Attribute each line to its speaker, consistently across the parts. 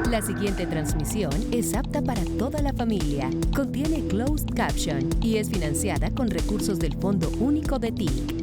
Speaker 1: La siguiente transmisión es apta para toda la familia. Contiene closed caption y es financiada con recursos del Fondo Único de TIC.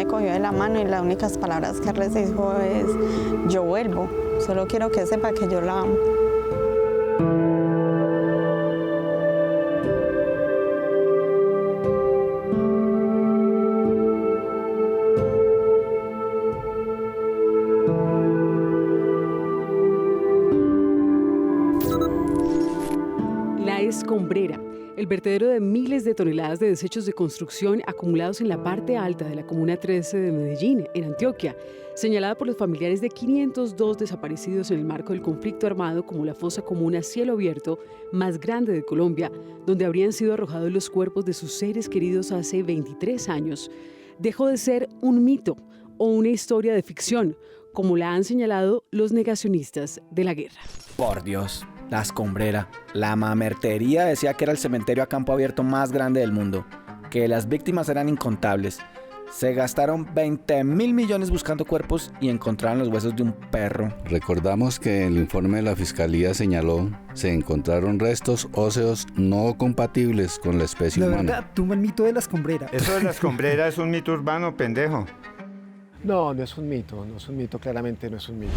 Speaker 2: Cogió de la mano y las únicas palabras que recibió es: yo vuelvo, solo quiero que sepa que yo la amo.
Speaker 3: La Escombrera, el vertedero de miles de toneladas de desechos de construcción acumulados en la parte alta de la Comuna 13 de Medellín, en Antioquia, señalada por los familiares de 502 desaparecidos en el marco del conflicto armado como la fosa común a cielo abierto más grande de Colombia, donde habrían sido arrojados los cuerpos de sus seres queridos hace 23 años, dejó de ser un mito o una historia de ficción, como la han señalado los negacionistas de la guerra.
Speaker 4: Por Dios. La Escombrera. La mamertería decía que era el cementerio a campo abierto más grande del mundo, que las víctimas eran incontables. Se gastaron 20.000 millones buscando cuerpos y encontraron los huesos de un perro.
Speaker 5: Recordamos que el informe de la Fiscalía señaló se encontraron restos óseos no compatibles con la especie humana.
Speaker 6: La verdad, tumba el mito de la Escombrera.
Speaker 7: Eso de la Escombrera es un mito urbano, pendejo.
Speaker 8: No es un mito, claramente no es un mito.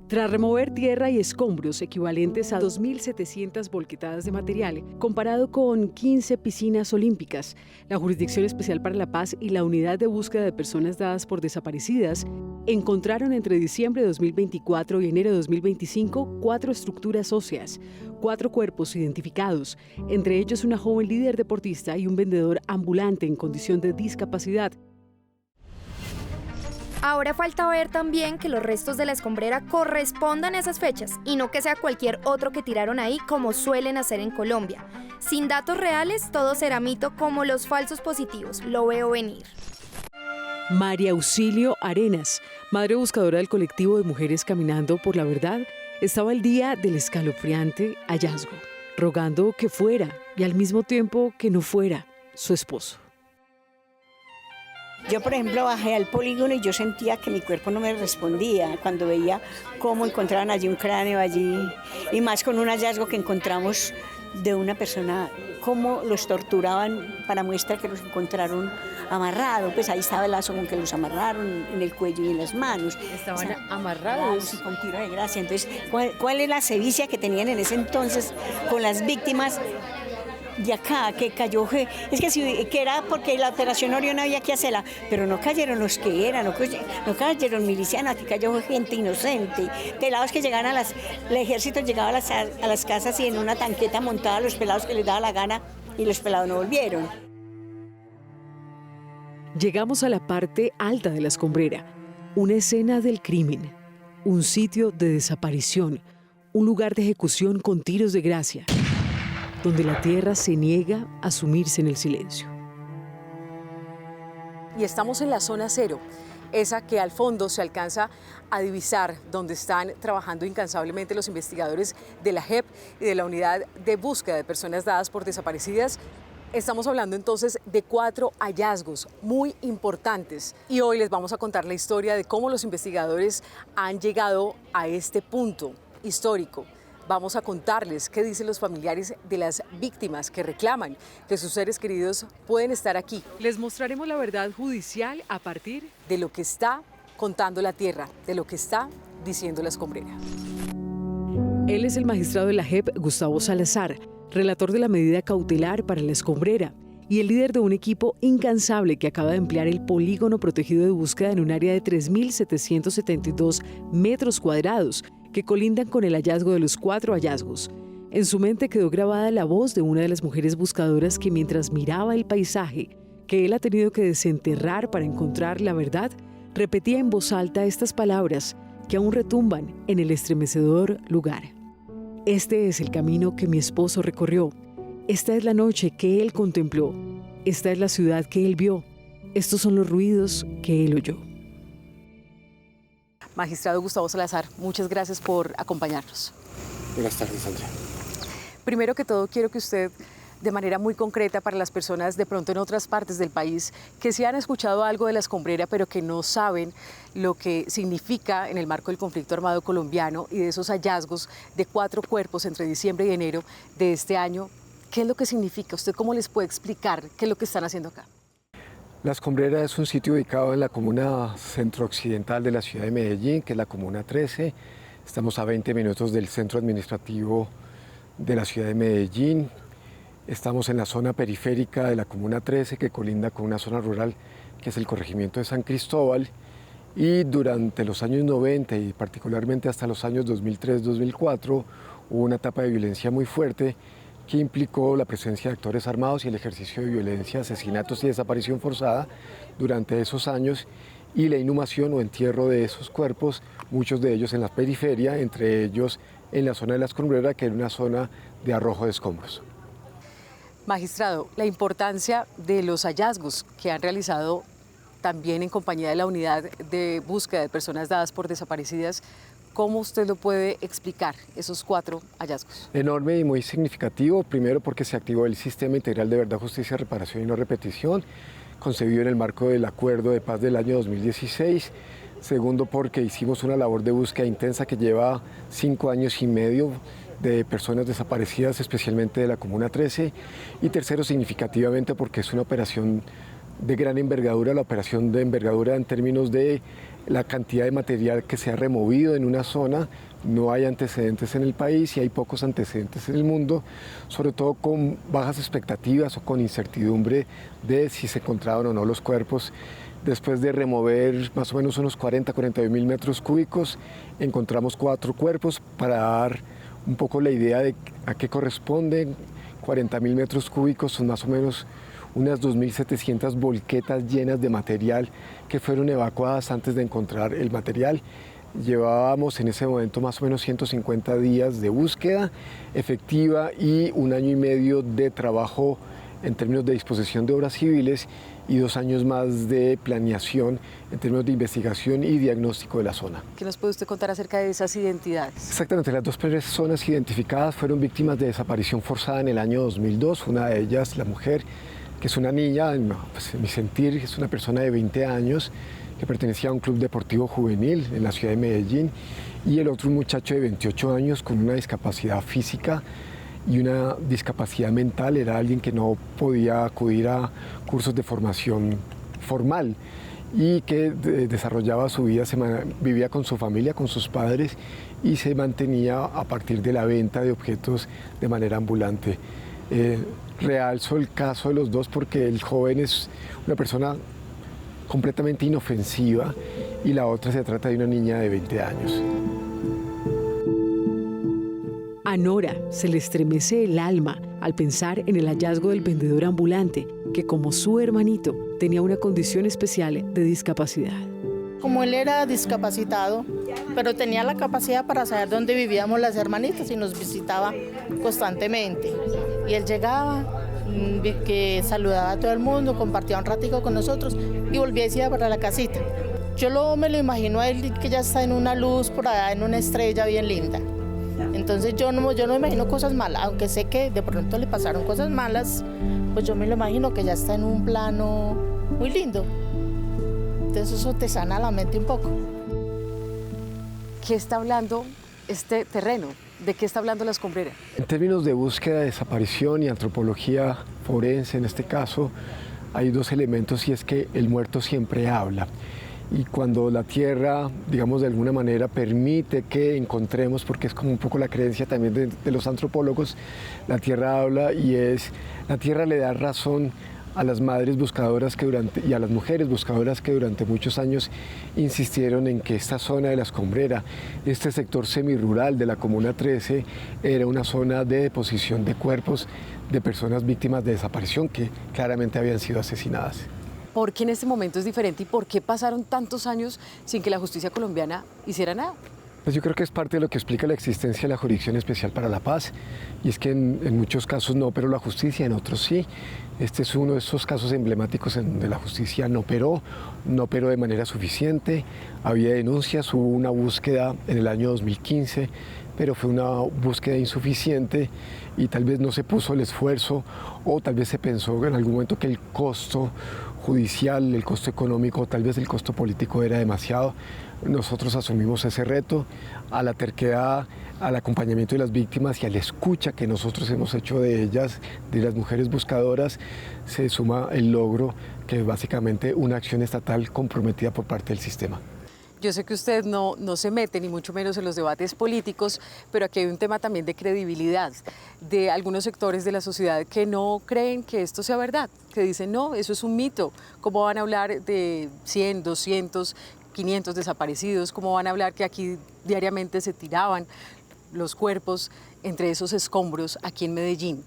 Speaker 3: Tras remover tierra y escombros equivalentes a 2.700 volquetadas de material, comparado con 15 piscinas olímpicas, la Jurisdicción Especial para la Paz y la Unidad de Búsqueda de Personas Dadas por Desaparecidas encontraron entre diciembre de 2024 y enero de 2025 4 estructuras óseas, 4 cuerpos identificados, entre ellos una joven líder deportista y un vendedor ambulante en condición de discapacidad.
Speaker 9: Ahora falta ver también que los restos de la Escombrera correspondan a esas fechas y no que sea cualquier otro que tiraron ahí como suelen hacer en Colombia. Sin datos reales, todo será mito como los falsos positivos. Lo veo venir.
Speaker 3: María Auxilio Arenas, madre buscadora del colectivo de Mujeres Caminando por la Verdad, estaba el día del escalofriante hallazgo, rogando que fuera y al mismo tiempo que no fuera su esposo.
Speaker 10: Yo, por ejemplo, bajé al polígono y yo sentía que mi cuerpo no me respondía cuando veía cómo encontraban allí un cráneo allí, y más con un hallazgo que encontramos de una persona, cómo los torturaban para muestra que los encontraron amarrados, pues ahí estaba el lazo con que los amarraron en el cuello y en las manos.
Speaker 9: Estaban amarrados.
Speaker 10: Y con tiro de gracia. Entonces, ¿cuál es la sevicia que tenían en ese entonces con las víctimas de acá, que cayó? Es que era porque la operación Orión había que hacerla, pero no cayeron los que eran, no cayeron milicianos, aquí cayó gente inocente, pelados que llegaban el ejército llegaba a las casas y en una tanqueta montaba a los pelados que les daba la gana y los pelados no volvieron.
Speaker 3: Llegamos a la parte alta de la escombrera, una escena del crimen, un sitio de desaparición, un lugar de ejecución con tiros de gracia, donde la tierra se niega a sumirse en el silencio. Y estamos en la zona cero, esa que al fondo se alcanza a divisar, donde están trabajando incansablemente los investigadores de la JEP y de la Unidad de Búsqueda de Personas Dadas por Desaparecidas. Estamos hablando entonces de 4 hallazgos muy importantes y hoy les vamos a contar la historia de cómo los investigadores han llegado a este punto histórico. Vamos a contarles qué dicen los familiares de las víctimas que reclaman que sus seres queridos pueden estar aquí. Les mostraremos la verdad judicial a partir de lo que está contando la tierra, de lo que está diciendo la escombrera. Él es el magistrado de la JEP, Gustavo Salazar, relator de la medida cautelar para la escombrera y el líder de un equipo incansable que acaba de emplear el polígono protegido de búsqueda en un área de 3.772 metros cuadrados que colindan con el hallazgo de los 4 hallazgos. En su mente quedó grabada la voz de una de las mujeres buscadoras que, mientras miraba el paisaje que él ha tenido que desenterrar para encontrar la verdad, repetía en voz alta estas palabras que aún retumban en el estremecedor lugar. Este es el camino que mi esposo recorrió. Esta es la noche que él contempló. Esta es la ciudad que él vio. Estos son los ruidos que él oyó. Magistrado Gustavo Salazar, muchas gracias por acompañarnos.
Speaker 8: Buenas tardes, Andrea.
Speaker 3: Primero que todo, quiero que usted, de manera muy concreta para las personas de pronto en otras partes del país que sí han escuchado algo de la escombrera pero que no saben lo que significa en el marco del conflicto armado colombiano y de esos hallazgos de 4 cuerpos entre diciembre y enero de este año, ¿qué es lo que significa? ¿Usted cómo les puede explicar qué es lo que están haciendo acá?
Speaker 8: La Escombrera es un sitio ubicado en la comuna centro-occidental de la ciudad de Medellín, que es la comuna 13. Estamos a 20 minutos del centro administrativo de la ciudad de Medellín. Estamos en la zona periférica de la comuna 13, que colinda con una zona rural que es el corregimiento de San Cristóbal. Y durante los años 90 y particularmente hasta los años 2003-2004 hubo una etapa de violencia muy fuerte que implicó la presencia de actores armados y el ejercicio de violencia, asesinatos y desaparición forzada durante esos años y la inhumación o entierro de esos cuerpos, muchos de ellos en la periferia, entre ellos en la zona de la Escombrera, que era una zona de arrojo de escombros.
Speaker 3: Magistrado, la importancia de los hallazgos que han realizado también en compañía de la Unidad de Búsqueda de Personas Dadas por Desaparecidas, ¿cómo usted lo puede explicar, esos 4 hallazgos?
Speaker 8: Enorme y muy significativo, primero porque se activó el Sistema Integral de Verdad, Justicia, Reparación y No Repetición, concebido en el marco del Acuerdo de Paz del año 2016. Segundo, porque hicimos una labor de búsqueda intensa que lleva 5 años y medio de personas desaparecidas, especialmente de la Comuna 13. Y tercero, significativamente, porque es una operación de gran envergadura, la operación de envergadura en términos de la cantidad de material que se ha removido en una zona. No hay antecedentes en el país y hay pocos antecedentes en el mundo, sobre todo con bajas expectativas o con incertidumbre de si se encontraban o no los cuerpos. Después de remover más o menos unos 40-41 mil metros cúbicos, encontramos 4 cuerpos para dar un poco la idea de a qué corresponden. 40 mil metros cúbicos son más o menos unas 2.700 volquetas llenas de material que fueron evacuadas antes de encontrar el material. Llevábamos en ese momento más o menos 150 días de búsqueda efectiva y 1 año y medio de trabajo en términos de disposición de obras civiles y 2 años más de planeación en términos de investigación y diagnóstico de la zona.
Speaker 3: ¿Qué nos puede usted contar acerca de esas identidades?
Speaker 8: Exactamente, las 2 primeras zonas identificadas fueron víctimas de desaparición forzada en el año 2002. Una de ellas, la mujer, que es una niña, pues en mi sentir, es una persona de 20 años que pertenecía a un club deportivo juvenil en la ciudad de Medellín, y el otro, un muchacho de 28 años con una discapacidad física y una discapacidad mental. Era alguien que no podía acudir a cursos de formación formal y que desarrollaba su vida, vivía con su familia, con sus padres, y se mantenía a partir de la venta de objetos de manera ambulante. Realzo el caso de los 2 porque el joven es una persona completamente inofensiva y la otra se trata de una niña de 20 años.
Speaker 3: A Nora se le estremece el alma al pensar en el hallazgo del vendedor ambulante, que como su hermanito tenía una condición especial de discapacidad.
Speaker 6: Como él era discapacitado, pero tenía la capacidad para saber dónde vivíamos las hermanitas y nos visitaba constantemente. Y él llegaba, que saludaba a todo el mundo, compartía un ratico con nosotros y volvía y se iba para la casita. Yo me lo imagino a él que ya está en una luz por allá, en una estrella bien linda. Entonces yo no me imagino cosas malas, aunque sé que de pronto le pasaron cosas malas, pues yo me lo imagino que ya está en un plano muy lindo. Entonces eso te sana la mente un poco.
Speaker 3: ¿Qué está hablando este terreno? ¿De qué está hablando La Escombrera?
Speaker 8: En términos de búsqueda, desaparición y antropología forense, en este caso, hay dos elementos y es que el muerto siempre habla. Y cuando la tierra, digamos de alguna manera, permite que encontremos, porque es como un poco la creencia también de los antropólogos, la tierra habla la tierra le da razón a las madres buscadoras y a las mujeres buscadoras que durante muchos años insistieron en que esta zona de La Escombrera, este sector semirural de la Comuna 13, era una zona de deposición de cuerpos de personas víctimas de desaparición que claramente habían sido asesinadas.
Speaker 3: ¿Por qué en este momento es diferente y por qué pasaron tantos años sin que la justicia colombiana hiciera nada?
Speaker 8: Pues yo creo que es parte de lo que explica la existencia de la Jurisdicción Especial para la Paz, y es que en muchos casos no operó la justicia, en otros sí. Este es uno de esos casos emblemáticos en donde la justicia no operó de manera suficiente, había denuncias, hubo una búsqueda en el año 2015, pero fue una búsqueda insuficiente y tal vez no se puso el esfuerzo o tal vez se pensó en algún momento que el costo judicial, el costo económico, tal vez el costo político era demasiado. Nosotros asumimos ese reto, a la terquedad, al acompañamiento de las víctimas y a la escucha que nosotros hemos hecho de ellas, de las mujeres buscadoras, se suma el logro que es básicamente una acción estatal comprometida por parte del sistema.
Speaker 3: Yo sé que usted no se mete, ni mucho menos en los debates políticos, pero aquí hay un tema también de credibilidad de algunos sectores de la sociedad que no creen que esto sea verdad, que dicen, no, eso es un mito. ¿Cómo van a hablar de 100, 200, 500 desaparecidos? ¿Cómo van a hablar que aquí diariamente se tiraban los cuerpos entre esos escombros aquí en Medellín?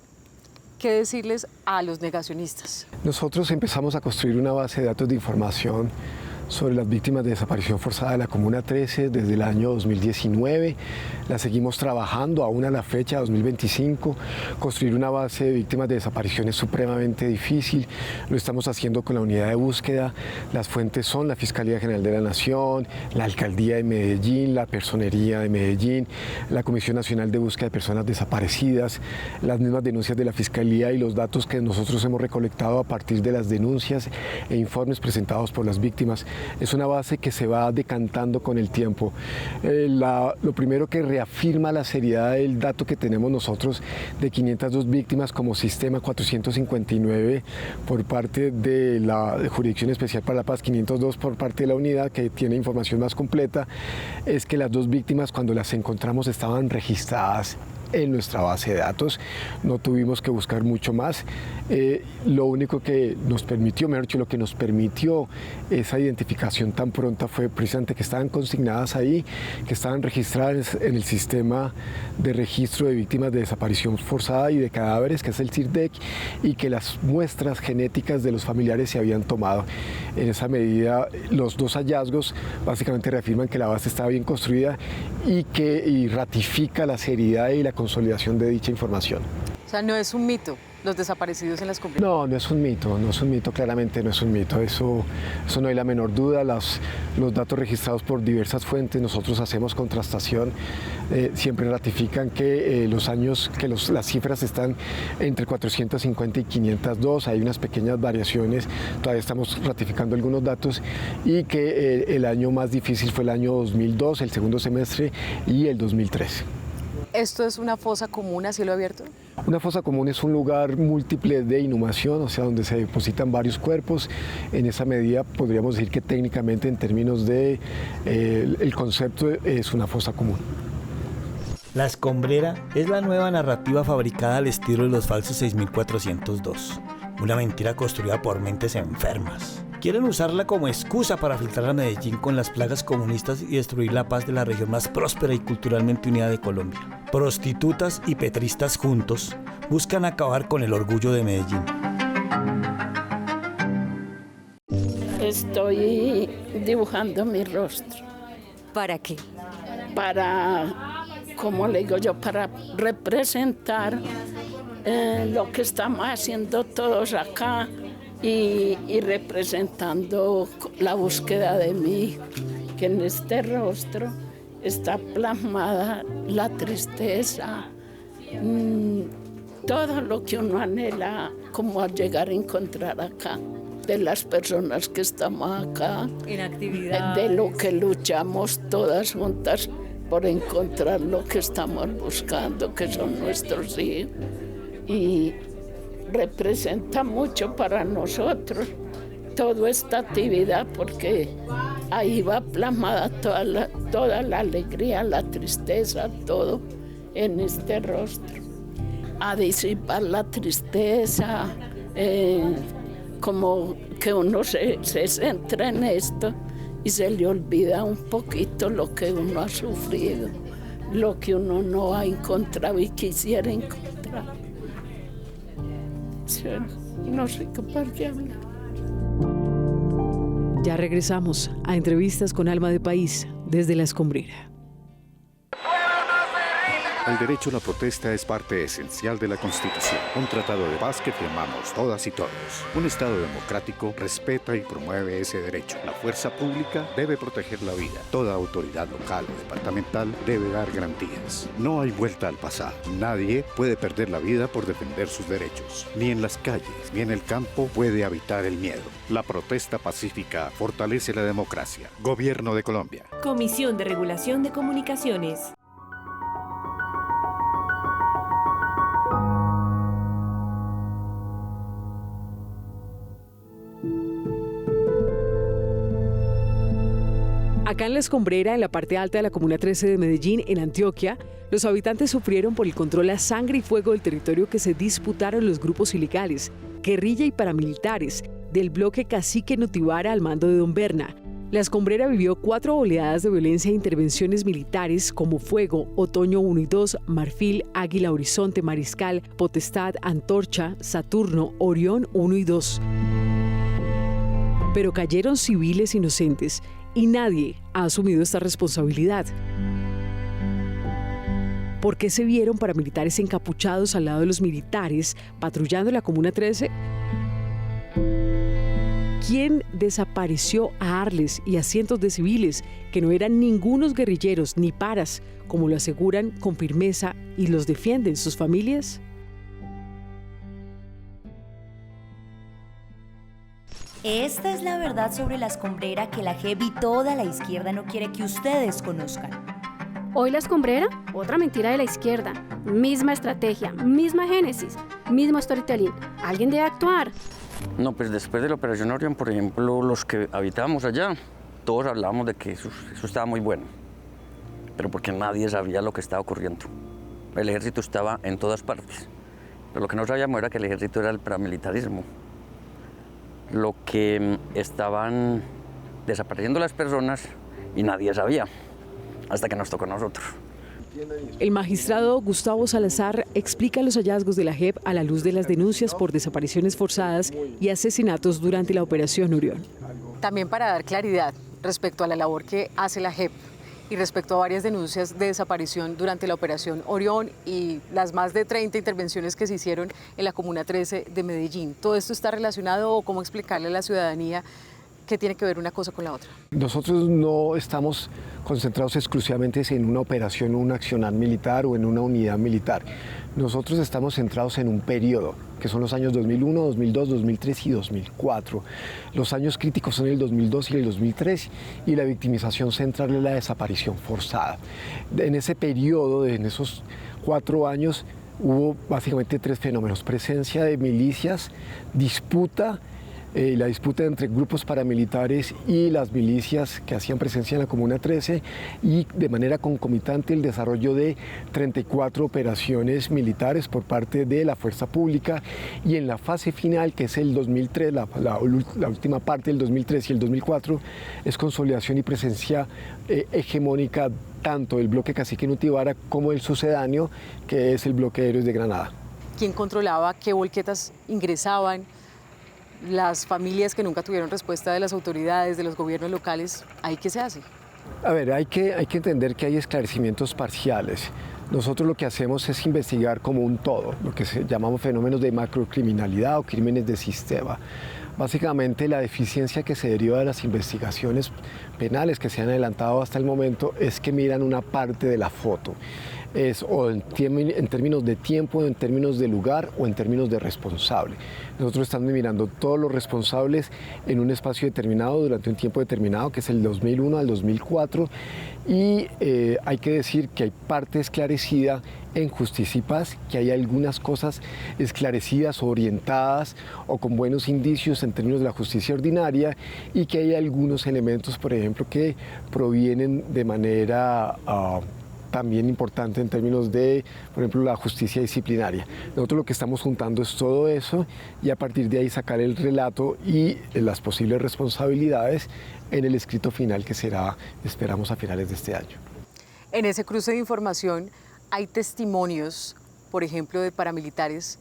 Speaker 3: ¿Qué decirles a los negacionistas?
Speaker 8: Nosotros empezamos a construir una base de datos de información sobre las víctimas de desaparición forzada de la Comuna 13 desde el año 2019. La seguimos trabajando aún a la fecha, 2025. Construir una base de víctimas de desaparición es supremamente difícil. Lo estamos haciendo con la unidad de búsqueda. Las fuentes son la Fiscalía General de la Nación, la Alcaldía de Medellín, la Personería de Medellín, la Comisión Nacional de Búsqueda de Personas Desaparecidas, las mismas denuncias de la Fiscalía y los datos que nosotros hemos recolectado a partir de las denuncias e informes presentados por las víctimas. Es una base que se va decantando con el tiempo. Lo primero que reafirma la seriedad del dato que tenemos nosotros de 502 víctimas como sistema, 459 por parte de la Jurisdicción Especial para la Paz, 502 por parte de la unidad que tiene información más completa, es que las dos víctimas cuando las encontramos estaban registradas en nuestra base de datos, no tuvimos que buscar mucho más. Lo único que nos permitió, mejor dicho, lo que nos permitió esa identificación tan pronta fue precisamente que estaban consignadas ahí, que estaban registradas en el sistema de registro de víctimas de desaparición forzada y de cadáveres, que es el CIRDEC, y que las muestras genéticas de los familiares se habían tomado. En esa medida, los dos hallazgos básicamente reafirman que la base estaba bien construida y ratifica la seriedad y la consolidación de dicha información.
Speaker 3: O sea, no es un mito los desaparecidos en La Escombrera.
Speaker 8: No es un mito, claramente no es un mito, eso no hay la menor duda. Los datos registrados por diversas fuentes, nosotros hacemos contrastación, siempre ratifican que las cifras están entre 450 y 502, hay unas pequeñas variaciones, todavía estamos ratificando algunos datos, y que el año más difícil fue el año 2002, el segundo semestre, y el 2013.
Speaker 3: ¿Esto es una fosa común a cielo abierto?
Speaker 8: Una fosa común es un lugar múltiple de inhumación, o sea, donde se depositan varios cuerpos. En esa medida podríamos decir que técnicamente, en términos de el concepto, es una fosa común.
Speaker 11: La Escombrera es la nueva narrativa fabricada al estilo de los falsos 6402, una mentira construida por mentes enfermas, Quieren usarla como excusa para filtrar a Medellín con las plagas comunistas y destruir la paz de la región más próspera y culturalmente unida de Colombia. Prostitutas y petristas juntos buscan acabar con el orgullo de Medellín.
Speaker 12: Estoy dibujando mi rostro.
Speaker 13: ¿Para qué?
Speaker 12: Para, como le digo yo, para representar lo que estamos haciendo todos acá y representando la búsqueda de mi hijo, que en este rostro está plasmada la tristeza, todo lo que uno anhela como llegar a encontrar acá, de las personas que estamos acá,
Speaker 13: en actividad,
Speaker 12: de lo que luchamos todas juntas por encontrar lo que estamos buscando, que son nuestros hijos. Y representa mucho para nosotros toda esta actividad, porque ahí va plasmada toda la alegría, la tristeza, todo en este rostro. A disipar la tristeza, como que uno se centra en esto y se le olvida un poquito lo que uno ha sufrido, lo que uno no ha encontrado y quisiera encontrar. No soy capaz de hablar.
Speaker 3: Ya regresamos a Entrevistas con Alma de País desde La Escombrera.
Speaker 14: El derecho a la protesta es parte esencial de la Constitución, un tratado de paz que firmamos todas y todos. Un Estado democrático respeta y promueve ese derecho. La fuerza pública debe proteger la vida. Toda autoridad local o departamental debe dar garantías. No hay vuelta al pasado. Nadie puede perder la vida por defender sus derechos. Ni en las calles, ni en el campo puede habitar el miedo. La protesta pacífica fortalece la democracia. Gobierno de Colombia.
Speaker 13: Comisión de Regulación de Comunicaciones.
Speaker 3: Acá en La Escombrera, en la parte alta de la Comuna 13 de Medellín, en Antioquia, los habitantes sufrieron por el control a sangre y fuego del territorio que se disputaron los grupos ilegales, guerrilla y paramilitares, del bloque Cacique Nutibara al mando de Don Berna. La Escombrera vivió 4 oleadas de violencia e intervenciones militares como Fuego, Otoño 1 y 2, Marfil, Águila, Horizonte, Mariscal, Potestad, Antorcha, Saturno, Orión 1 y 2. Pero cayeron civiles inocentes y nadie ha asumido esta responsabilidad. ¿Por qué se vieron paramilitares encapuchados al lado de los militares patrullando la Comuna 13? ¿Quién desapareció a Arles y a cientos de civiles que no eran ningunos guerrilleros ni paras, como lo aseguran con firmeza y los defienden sus familias?
Speaker 13: Esta es la verdad sobre La Escombrera que la JEP y toda la izquierda no quiere que ustedes conozcan.
Speaker 15: Hoy La Escombrera, otra mentira de la izquierda. Misma estrategia, misma génesis, mismo storytelling. Alguien debe actuar.
Speaker 16: No, pues después de la Operación Orión, por ejemplo, los que habitábamos allá, todos hablábamos de que eso estaba muy bueno, pero porque nadie sabía lo que estaba ocurriendo. El ejército estaba en todas partes, pero lo que no sabíamos era que el ejército era el paramilitarismo. Lo que estaban desapareciendo las personas y nadie sabía, hasta que nos tocó a nosotros.
Speaker 3: El magistrado Gustavo Salazar explica los hallazgos de la JEP a la luz de las denuncias por desapariciones forzadas y asesinatos durante la Operación Orión.
Speaker 17: También para dar claridad respecto a la labor que hace la JEP y respecto a varias denuncias de desaparición durante la Operación Orión y las más de 30 intervenciones que se hicieron en la Comuna 13 de Medellín. ¿Todo esto está relacionado o cómo explicarle a la ciudadanía qué tiene que ver una cosa con la otra? Nosotros no estamos concentrados exclusivamente en una operación, una accionar militar o en una unidad militar. Nosotros estamos centrados en un periodo, que son los años 2001, 2002, 2003 y 2004. Los años críticos son el 2002 y el 2003 y la victimización central es la desaparición forzada. En ese periodo, en esos 4 años, hubo básicamente 3 fenómenos: presencia de milicias, disputa
Speaker 8: la disputa entre grupos paramilitares y las milicias que hacían presencia en la Comuna 13 y de manera concomitante el desarrollo de 34 operaciones militares por parte de la Fuerza Pública, y en la fase final, que es el 2003, la última parte del 2003 y el 2004, es consolidación y presencia hegemónica tanto del bloque Cacique Nutibara como el sucedáneo, que es el bloque de Héroes de Granada.
Speaker 17: ¿Quién controlaba qué volquetas ingresaban? Las familias que nunca tuvieron respuesta de las autoridades, de los gobiernos locales, ¿ahí qué se hace?
Speaker 8: A ver, hay que entender que hay esclarecimientos parciales. Nosotros lo que hacemos es investigar como un todo, lo que llamamos fenómenos de macrocriminalidad o crímenes de sistema. Básicamente la deficiencia que se deriva de las investigaciones penales que se han adelantado hasta el momento es que miran una parte de la foto. O en términos de tiempo, en términos de lugar o en términos de responsable. Nosotros estamos mirando todos los responsables en un espacio determinado durante un tiempo determinado, que es el 2001 al 2004, y hay que decir que hay parte esclarecida en Justicia y Paz, que hay algunas cosas esclarecidas o orientadas o con buenos indicios en términos de la justicia ordinaria, y que hay algunos elementos, por ejemplo, que provienen de manera también importante en términos de, por ejemplo, la justicia disciplinaria. Nosotros lo que estamos juntando es todo eso y a partir de ahí sacar el relato y las posibles responsabilidades en el escrito final que será, esperamos, a finales de este año.
Speaker 17: En ese cruce de información hay testimonios, por ejemplo, de paramilitares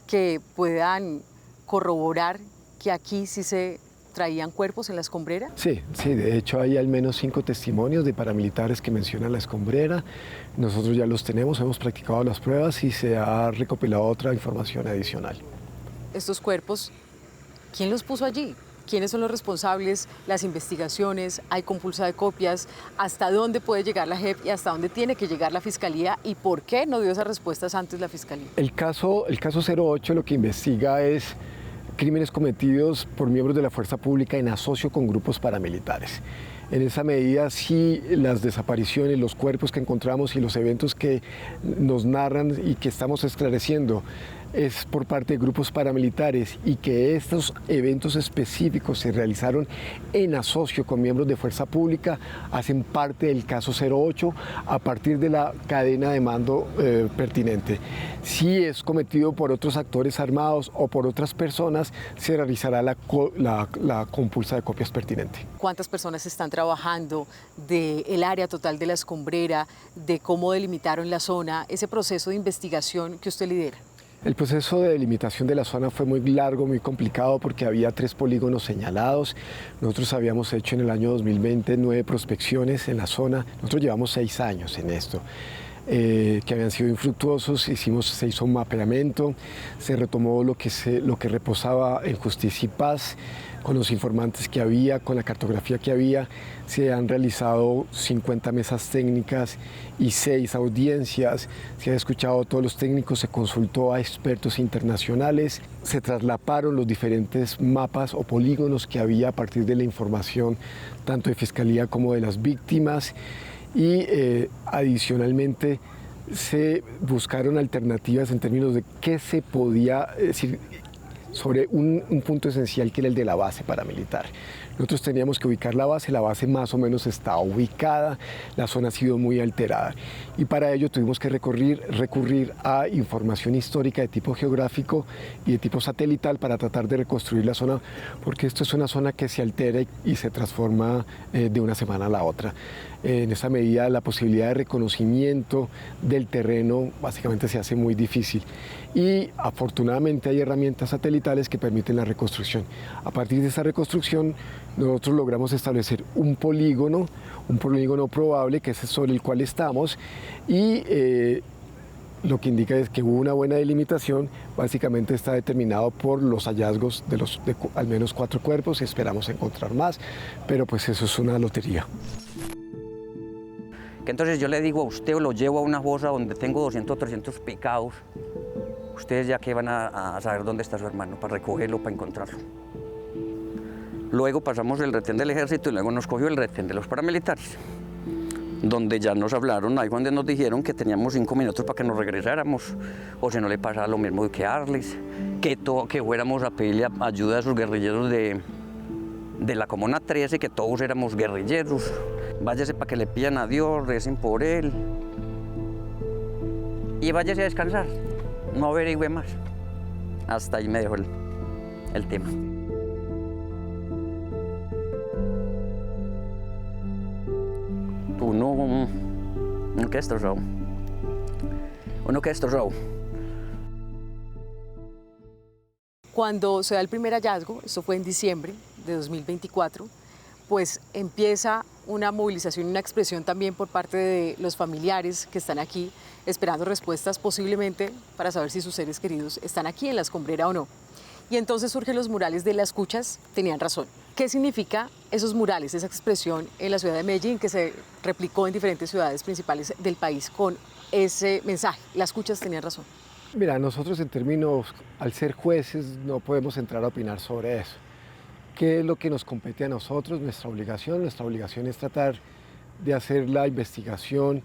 Speaker 17: que puedan corroborar que aquí sí se traían cuerpos en la escombrera.
Speaker 8: Sí, de hecho hay al menos 5 testimonios de paramilitares que mencionan la escombrera. Nosotros ya los tenemos, hemos practicado las pruebas y se ha recopilado otra información adicional.
Speaker 17: Estos cuerpos, ¿quién los puso allí? ¿Quiénes son los responsables? Las investigaciones, hay compulsa de copias, ¿hasta dónde puede llegar la JEP y hasta dónde tiene que llegar la Fiscalía y por qué no dio esas respuestas antes la Fiscalía? El caso 08 lo que investiga es crímenes cometidos por miembros de la fuerza pública en asocio con grupos paramilitares. En esa medida, sí, las desapariciones, los cuerpos que encontramos y los eventos que nos narran y que estamos esclareciendo es por parte de grupos paramilitares y que estos eventos específicos se realizaron en asocio con miembros de fuerza pública, hacen parte del caso 08 a partir de la cadena de mando pertinente. Si es cometido por otros actores armados o por otras personas, se realizará la compulsa de copias pertinente. ¿Cuántas personas están trabajando del área total de la escombrera, de cómo delimitaron la zona, ese proceso de investigación que usted lidera?
Speaker 8: El proceso de delimitación de la zona fue muy largo, muy complicado porque había 3 polígonos señalados. Nosotros habíamos hecho en el año 2020 9 prospecciones en la zona. Nosotros llevamos 6 años en esto, que habían sido infructuosos. Se hizo un mapeamiento, se retomó lo que reposaba en Justicia y Paz, con los informantes que había, con la cartografía que había. Se han realizado 50 mesas técnicas y 6 audiencias. Se han escuchado a todos los técnicos, se consultó a expertos internacionales, se traslaparon los diferentes mapas o polígonos que había a partir de la información tanto de Fiscalía como de las víctimas y adicionalmente se buscaron alternativas en términos de qué se podía decir sobre un punto esencial que era el de la base paramilitar. Nosotros teníamos que ubicar la base más o menos está ubicada, la zona ha sido muy alterada y para ello tuvimos que recurrir a información histórica de tipo geográfico y de tipo satelital para tratar de reconstruir la zona, porque esto es una zona que se altera y se transforma de una semana a la otra. En esa medida la posibilidad de reconocimiento del terreno básicamente se hace muy difícil y afortunadamente hay herramientas satelitales que permiten la reconstrucción. A partir de esa reconstrucción nosotros logramos establecer un polígono probable que es sobre el cual estamos y lo que indica es que hubo una buena delimitación, básicamente está determinado por los hallazgos de al menos 4 cuerpos y esperamos encontrar más, pero pues eso es una lotería.
Speaker 16: Que entonces yo le digo a usted o lo llevo a una fosa donde tengo 200 o 300 picados, ustedes ya que van a saber dónde está su hermano para recogerlo, para encontrarlo. Luego pasamos el retén del ejército y luego nos cogió el retén de los paramilitares. donde ya nos hablaron, ahí donde nos dijeron que teníamos 5 minutos para que nos regresáramos, o si no le pasaba lo mismo que a Arlis, que fuéramos a pedirle ayuda a esos guerrilleros de la Comuna 13, que todos éramos guerrilleros. Váyase para que le pidan a Dios, recen por él. Y váyase a descansar, no averigüe más. Hasta ahí me dejó el tema. Uno queda destrozado.
Speaker 17: Cuando se da el primer hallazgo, esto fue en diciembre de 2024, pues empieza una movilización, una expresión también por parte de los familiares que están aquí esperando respuestas posiblemente para saber si sus seres queridos están aquí en la escombrera o no. Y entonces surgen los murales de Las Cuchas, tenían razón. ¿Qué significa esos murales, esa expresión en la ciudad de Medellín que se replicó en diferentes ciudades principales del país con ese mensaje? Las Cuchas tenían razón.
Speaker 8: Mira, nosotros en términos, al ser jueces, no podemos entrar a opinar sobre eso. ¿Qué es lo que nos compete a nosotros? Nuestra obligación es tratar de hacer la investigación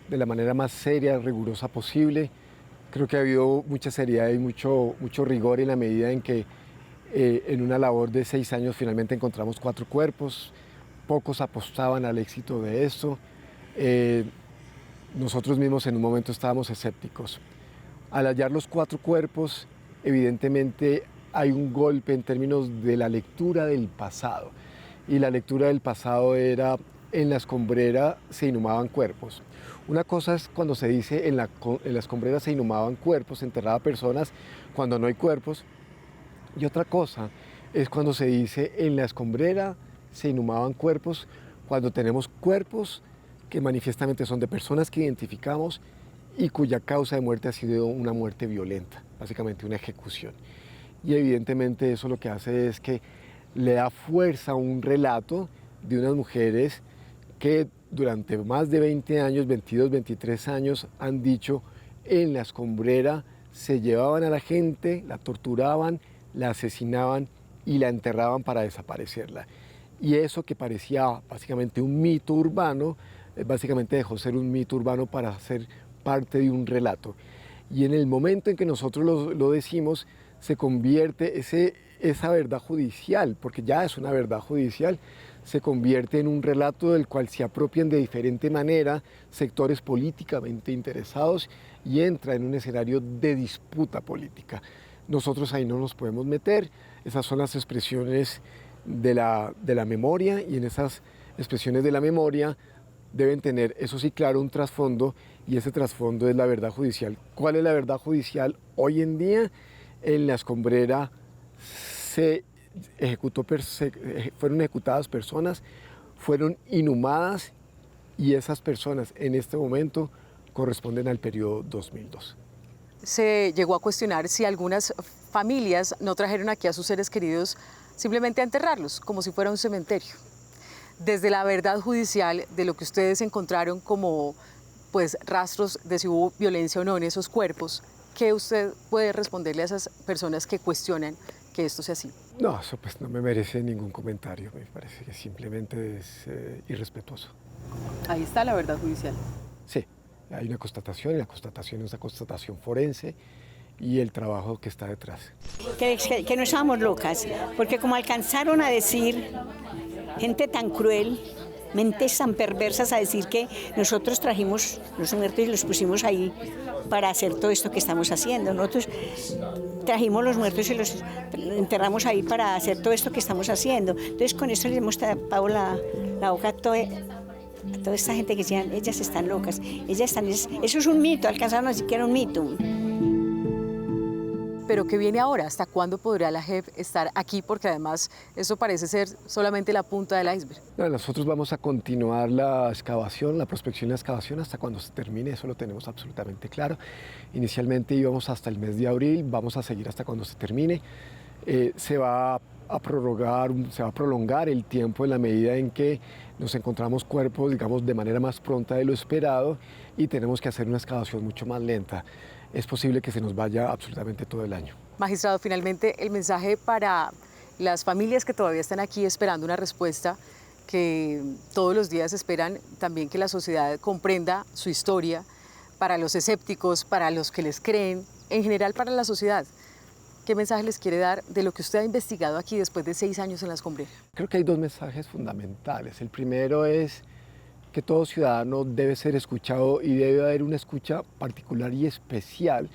Speaker 8: de la manera más seria, rigurosa posible. Creo que ha habido mucha seriedad y mucho rigor en la medida en que en una labor de 6 años finalmente encontramos 4 cuerpos. Pocos apostaban al éxito de esto. Nosotros mismos en un momento estábamos escépticos. Al hallar los 4 cuerpos, evidentemente hay un golpe en términos de la lectura del pasado. Y la lectura del pasado era, en la escombrera se inhumaban cuerpos. Una cosa es cuando se dice en la escombrera se inhumaban cuerpos, se enterraba personas cuando no hay cuerpos. Y otra cosa es cuando se dice en la escombrera se inhumaban cuerpos, cuando tenemos cuerpos que manifiestamente son de personas que identificamos y cuya causa de muerte ha sido una muerte violenta, básicamente una ejecución. Y evidentemente eso lo que hace es que le da fuerza a un relato de unas mujeres que durante más de 20 años, 22, 23 años, han dicho en la escombrera se llevaban a la gente, la torturaban, la asesinaban y la enterraban para desaparecerla. Y eso que parecía básicamente un mito urbano, básicamente dejó ser un mito urbano para ser parte de un relato. Y en el momento en que nosotros lo decimos, se convierte esa verdad judicial, porque ya es una verdad judicial, se convierte en un relato del cual se apropian de diferente manera sectores políticamente interesados y entra en un escenario de disputa política. Nosotros ahí no nos podemos meter, esas son las expresiones de la memoria, y en esas expresiones de la memoria deben tener, eso sí claro, un trasfondo, y ese trasfondo es la verdad judicial. ¿Cuál es la verdad judicial hoy en día? En la escombrera fueron ejecutadas personas, fueron inhumadas, y esas personas en este momento corresponden al periodo 2002.
Speaker 17: Se llegó a cuestionar si algunas familias no trajeron aquí a sus seres queridos simplemente a enterrarlos, como si fuera un cementerio. Desde la verdad judicial, de lo que ustedes encontraron como pues, rastros de si hubo violencia o no en esos cuerpos, ¿qué usted puede responderle a esas personas que cuestionan que esto sea así?
Speaker 8: No, eso pues no me merece ningún comentario, me parece que simplemente es irrespetuoso.
Speaker 17: Ahí está la verdad judicial.
Speaker 8: Sí, hay una constatación, y la constatación es una constatación forense y el trabajo que está detrás.
Speaker 10: Que no estábamos locas, porque como alcanzaron a decir gente tan cruel, mentes tan perversas a decir que nosotros trajimos los muertos y los pusimos ahí para hacer todo esto que estamos haciendo. Nosotros trajimos los muertos y los enterramos ahí para hacer todo esto que estamos haciendo. Entonces con eso les hemos tapado la boca a toda esta gente que decían, ellas están locas, eso es un mito, alcanzaron a decir que era un mito.
Speaker 17: ¿Pero qué viene ahora? ¿Hasta cuándo podrá la JEP estar aquí? Porque además eso parece ser solamente la punta del iceberg.
Speaker 8: No, nosotros vamos a continuar la excavación, la prospección y la excavación hasta cuando se termine, eso lo tenemos absolutamente claro. Inicialmente íbamos hasta el mes de abril, vamos a seguir hasta cuando se termine. Se va a prolongar el tiempo en la medida en que nos encontramos cuerpos, digamos, de manera más pronta de lo esperado, y tenemos que hacer una excavación mucho más lenta. Es posible que se nos vaya absolutamente todo el año.
Speaker 17: Magistrado, finalmente el mensaje para las familias que todavía están aquí esperando una respuesta, que todos los días esperan también que la sociedad comprenda su historia, para los escépticos, para los que les creen, en general para la sociedad. ¿Qué mensaje les quiere dar de lo que usted ha investigado aquí después de 6 años en La Escombrera?
Speaker 8: Creo que hay 2 mensajes fundamentales. El primero es que todo ciudadano debe ser escuchado y debe haber una escucha particular y especial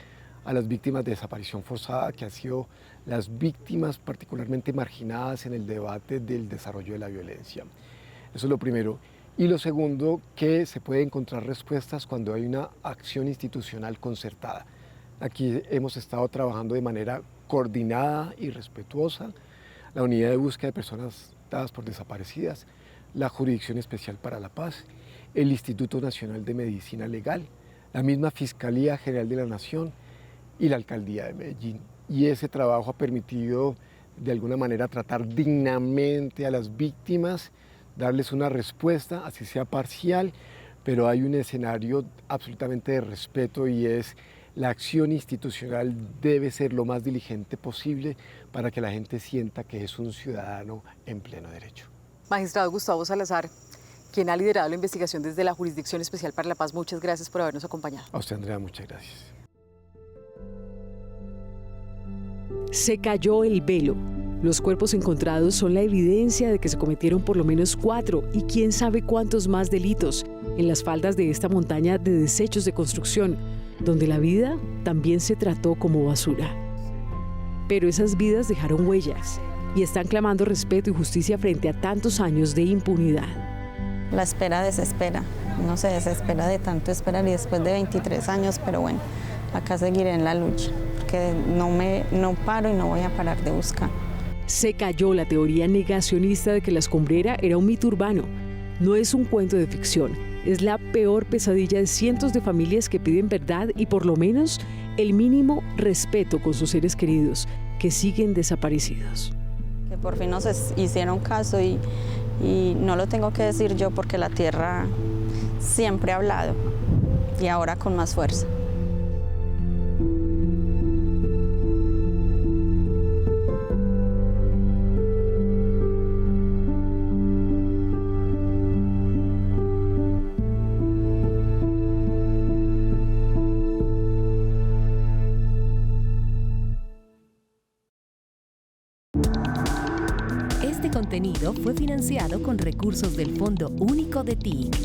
Speaker 8: a las víctimas de desaparición forzada, que han sido las víctimas particularmente marginadas en el debate del desarrollo de la violencia. Eso es lo primero. Y lo segundo, que se puede encontrar respuestas cuando hay una acción institucional concertada. Aquí hemos estado trabajando de manera coordinada y respetuosa, la Unidad de Búsqueda de Personas Dadas por Desaparecidas, la Jurisdicción Especial para la Paz, el Instituto Nacional de Medicina Legal, la misma Fiscalía General de la Nación y la Alcaldía de Medellín. Y ese trabajo ha permitido de alguna manera tratar dignamente a las víctimas, darles una respuesta, así sea parcial, pero hay un escenario absolutamente de respeto y es la acción institucional debe ser lo más diligente posible para que la gente sienta que es un ciudadano en pleno derecho.
Speaker 17: Magistrado Gustavo Salazar, quien ha liderado la investigación desde la Jurisdicción Especial para la Paz, muchas gracias por habernos acompañado.
Speaker 8: A usted, Andrea, muchas gracias.
Speaker 3: Se cayó el velo. Los cuerpos encontrados son la evidencia de que se cometieron por lo menos 4 y quién sabe cuántos más delitos en las faldas de esta montaña de desechos de construcción, donde la vida también se trató como basura. Pero esas vidas dejaron huellas y están clamando respeto y justicia frente a tantos años de impunidad.
Speaker 2: La espera desespera, uno se desespera de tanto esperar y después de 23 años, pero bueno, acá seguiré en la lucha, porque no paro y no voy a parar de buscar.
Speaker 3: Se cayó la teoría negacionista de que La Escombrera era un mito urbano. No es un cuento de ficción, es la peor pesadilla de cientos de familias que piden verdad y por lo menos el mínimo respeto con sus seres queridos que siguen desaparecidos.
Speaker 2: Que por fin nos hicieron caso y no lo tengo que decir yo porque la tierra siempre ha hablado y ahora con más fuerza.
Speaker 1: Este contenido fue financiado con recursos del Fondo Único de TIC.